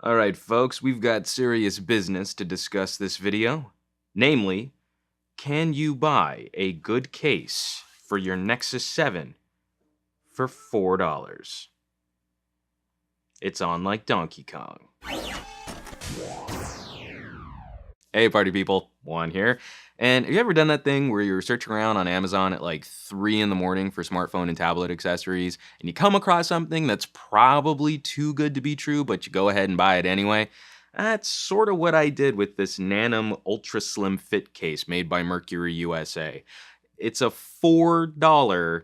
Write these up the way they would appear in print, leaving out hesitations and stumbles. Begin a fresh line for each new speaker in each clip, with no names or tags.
All right, folks, we've got serious business to discuss this video. Namely, can you buy a good case for your Nexus 7 for $4? It's on like Donkey Kong. Hey, party people, Juan here. And have you ever done that thing where you're searching around on Amazon at like 3 in the morning for smartphone and tablet accessories, and you come across something that's probably too good to be true, but you go ahead and buy it anyway? That's sort of what I did with this Nanum Ultra Slim Fit case made by Mercury USA. It's a $4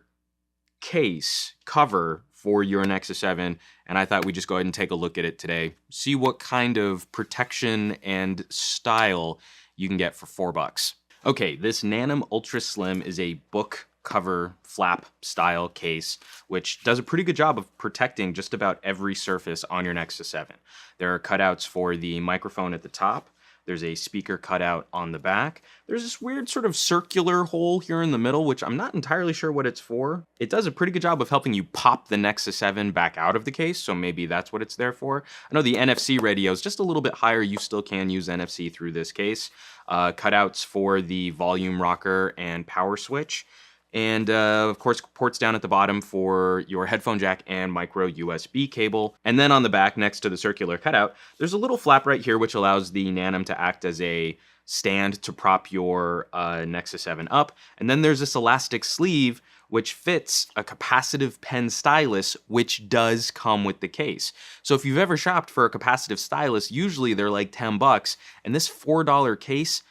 case cover for your Nexus 7, and I thought we'd just go ahead and take a look at it today, see what kind of protection and style you can get for $4. Okay, this Nanum Ultra Slim is a book cover flap style case, which does a pretty good job of protecting just about every surface on your Nexus 7. There are cutouts for the microphone at the top. There's a speaker cutout on the back. There's this weird sort of circular hole here in the middle, which I'm not entirely sure what it's for. It does a pretty good job of helping you pop the Nexus 7 back out of the case, so maybe that's what it's there for. I know the NFC radio is just a little bit higher. You still can use NFC through this case. Cutouts for the volume rocker and power switch. And of course, ports down at the bottom for your headphone jack and micro USB cable. And then on the back, next to the circular cutout, there's a little flap right here, which allows the Nanum to act as a stand to prop your Nexus 7 up. And then there's this elastic sleeve, which fits a capacitive pen stylus, which does come with the case. So if you've ever shopped for a capacitive stylus, usually they're like $10, and this $4 case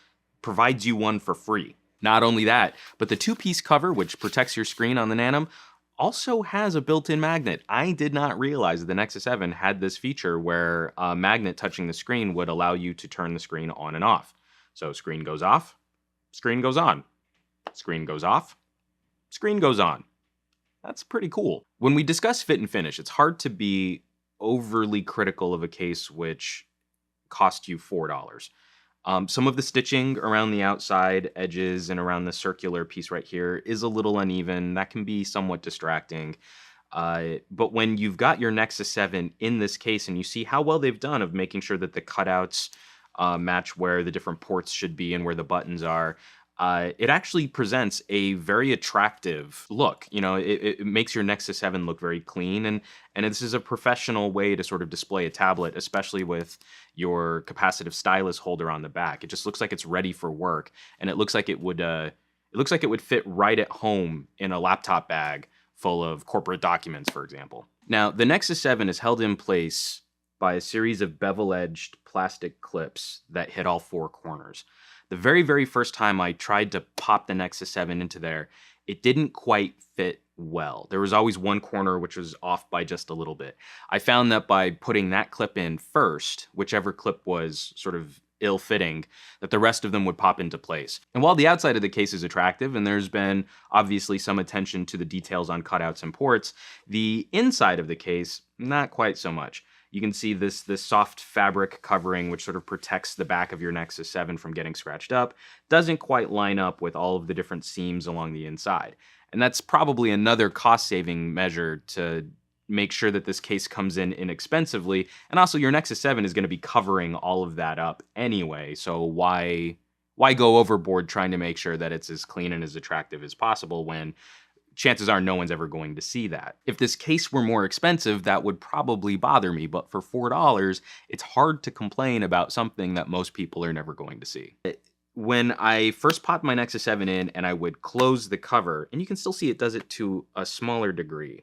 provides you one for free. Not only that, but the two-piece cover, which protects your screen on the Nanum, also has a built-in magnet. I did not realize the Nexus 7 had this feature where a magnet touching the screen would allow you to turn the screen on and off. So screen goes off, screen goes on, screen goes off, screen goes on. That's pretty cool. When we discuss fit and finish, it's hard to be overly critical of a case which cost you $4. Some of the stitching around the outside edges and around the circular piece right here is a little uneven. That can be somewhat distracting. But when you've got your Nexus 7 in this case and you see how well they've done of making sure that the cutouts match where the different ports should be and where the buttons are, it actually presents a very attractive look. You know, it makes your Nexus 7 look very clean, and this is a professional way to sort of display a tablet, especially with your capacitive stylus holder on the back. It just looks like it's ready for work, and it looks like it would fit right at home in a laptop bag full of corporate documents, for example. Now, the Nexus 7 is held in place by a series of bevel-edged plastic clips that hit all four corners. The very, very first time I tried to pop the Nexus 7 into there, it didn't quite fit well. There was always one corner which was off by just a little bit. I found that by putting that clip in first, whichever clip was sort of ill-fitting, that the rest of them would pop into place. And while the outside of the case is attractive, and there's been obviously some attention to the details on cutouts and ports, the inside of the case, not quite so much. You can see this soft fabric covering, which sort of protects the back of your Nexus 7 from getting scratched up, doesn't quite line up with all of the different seams along the inside. And that's probably another cost-saving measure to make sure that this case comes in inexpensively. And also, your Nexus 7 is going to be covering all of that up anyway, so why go overboard trying to make sure that it's as clean and as attractive as possible when chances are no one's ever going to see that. If this case were more expensive, that would probably bother me, but for $4, it's hard to complain about something that most people are never going to see. When I first popped my Nexus 7 in and I would close the cover, and you can still see it does it to a smaller degree,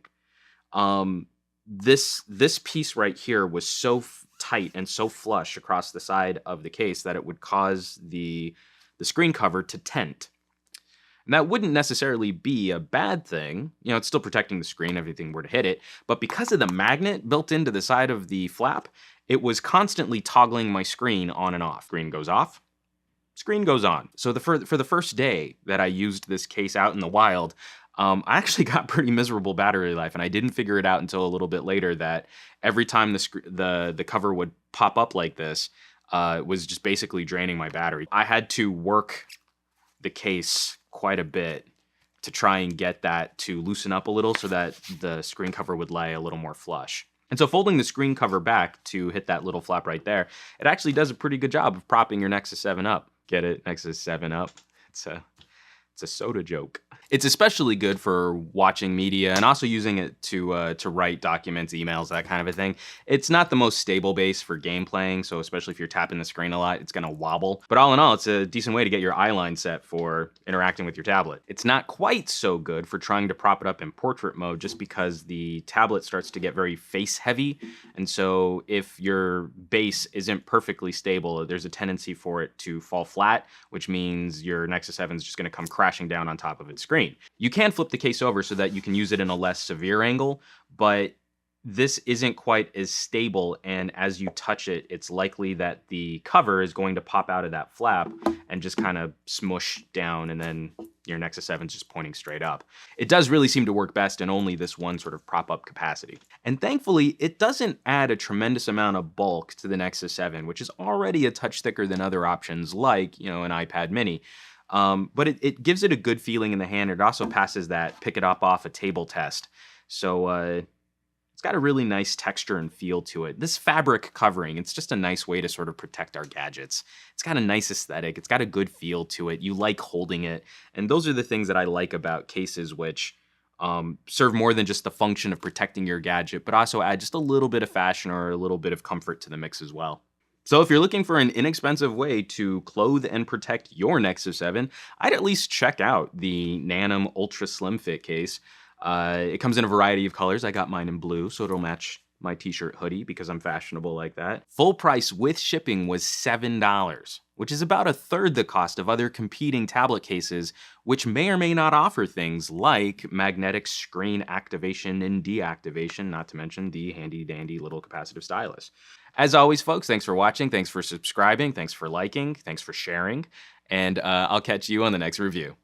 this piece right here was so tight and so flush across the side of the case that it would cause the screen cover to tent. And that wouldn't necessarily be a bad thing. You know, it's still protecting the screen if anything were to hit it. But because of the magnet built into the side of the flap, it was constantly toggling my screen on and off. Screen goes off, screen goes on. So for the first day that I used this case out in the wild, I actually got pretty miserable battery life, and I didn't figure it out until a little bit later that every time the cover would pop up like this, it was just basically draining my battery. I had to work the case quite a bit to try and get that to loosen up a little so that the screen cover would lay a little more flush. And so folding the screen cover back to hit that little flap right there, it actually does a pretty good job of propping your Nexus 7 up. Get it? Nexus 7 up. It's a soda joke. It's especially good for watching media and also using it to write documents, emails, that kind of a thing. It's not the most stable base for game playing, so especially if you're tapping the screen a lot, it's gonna wobble. But all in all, it's a decent way to get your eye line set for interacting with your tablet. It's not quite so good for trying to prop it up in portrait mode just because the tablet starts to get very face heavy. And so if your base isn't perfectly stable, there's a tendency for it to fall flat, which means your Nexus 7 is just gonna come crashing down on top of its screen. You can flip the case over so that you can use it in a less severe angle, but this isn't quite as stable, and as you touch it, it's likely that the cover is going to pop out of that flap and just kind of smush down, and then your Nexus 7 is just pointing straight up. It does really seem to work best in only this one sort of prop-up capacity. And thankfully, it doesn't add a tremendous amount of bulk to the Nexus 7, which is already a touch thicker than other options like, an iPad mini. But it gives it a good feeling in the hand. It also passes that pick it up off a table test. So it's got a really nice texture and feel to it. This fabric covering, it's just a nice way to sort of protect our gadgets. It's got a nice aesthetic. It's got a good feel to it. You like holding it. And those are the things that I like about cases which serve more than just the function of protecting your gadget, but also add just a little bit of fashion or a little bit of comfort to the mix as well. So if you're looking for an inexpensive way to clothe and protect your Nexus 7, I'd at least check out the Nanum Ultra Slim Fit case. It comes in a variety of colors. I got mine in blue, so it'll match my t-shirt hoodie because I'm fashionable like that. Full price with shipping was $7, which is about a third the cost of other competing tablet cases, which may or may not offer things like magnetic screen activation and deactivation, not to mention the handy dandy little capacitive stylus. As always, folks, thanks for watching, thanks for subscribing, thanks for liking, thanks for sharing, and I'll catch you on the next review.